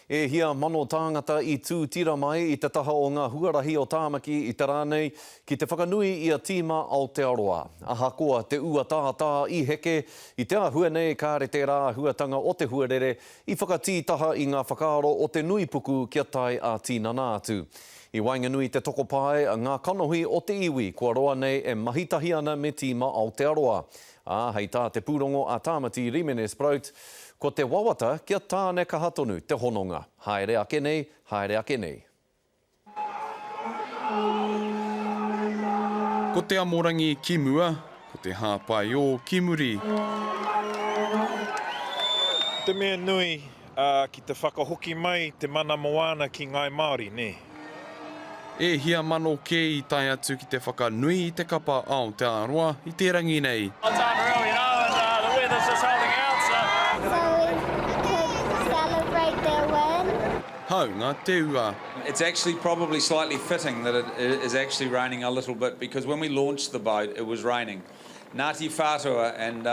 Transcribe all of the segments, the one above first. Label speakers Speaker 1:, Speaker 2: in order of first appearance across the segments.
Speaker 1: E hia mano tāngata I tū tira mai I te taha o ngā huarahi o Tāmaki I te rānei ki te whakanui I a tīma Aotearoa. Ahakoa te ua tātā I heke I te ahua nei kāre te rā huatanga o te huarere I whakatītaha I ngā whakaaro o te nui puku kia tai a tīnana atu. I Wainganui te toko pai a ngā kanohi o te iwi kua roa nei e mahitahi ana me tīma Aotearoa. Hei tā te pūrongo a Tāmati Rimene Sprout, ko te wawata kia tāne kahatonu te hononga. Haere ake nei, haere ake nei.
Speaker 2: Ko te amorangi ki mua, ko te hāpai o ki muri.
Speaker 3: Te mea nui ki te whakahoki mai te mana moana ki ngai Māori, ne?
Speaker 2: E hia mano ke I tai atu ki te whakanui I te kapa Aotearoa I te rangi nei.
Speaker 4: It's unreal, you know, and the weather's just holding out, so...
Speaker 5: Celebrate their win.
Speaker 2: Haunga te ua.
Speaker 6: It's actually probably slightly fitting that it is actually raining a little bit because when we launched the boat, it was raining. Ngāti Whātua and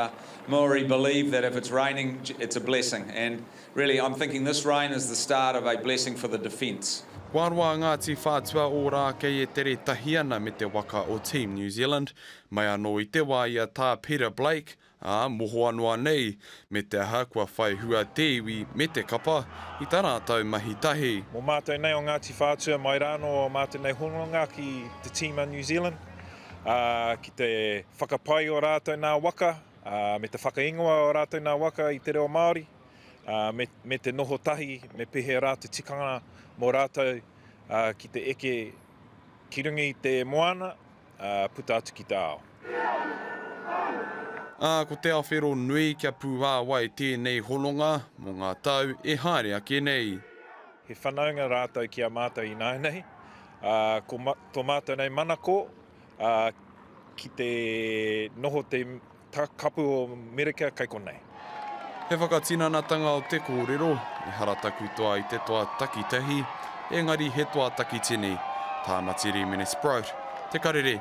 Speaker 6: Maori believe that if it's raining, it's a blessing. And really, I'm thinking this rain is the start of a blessing for the defence.
Speaker 2: Wārua Ngāti Whātua o rā kei e tere tahi ana me te waka o Team New Zealand. Mai anō I te wā ia tā Peter Blake, moho anō nei, me te aha kua whai hua te iwi me te kapa I tā rātou mahi tahi.
Speaker 3: Mō mātou nei o Ngāti Whātua mai rāno o mātou nei hononga ki te team a New Zealand. Ki te whakapai o rātou nā waka, me te whakaingoa o rātou nā waka I te reo Māori, me te noho tahi, me pehe rātou tikanga mō rātou ki te eke ki rungi te moana, puta atu ki te ao.
Speaker 2: Ko te awhero nui kia pūwā wai tēnei hononga, mō ngā tau e haere ake nei.
Speaker 3: He whanaunga rātou ki a mātou I nai nei, tō mātou nei manako, ki te noho te kapu o Merika kai konei.
Speaker 2: He whakatinanatanga o te kōrero, e harataku toa I te toa takitahi, engari he toa takitini, Tāmati Rimene Sprout, te karere.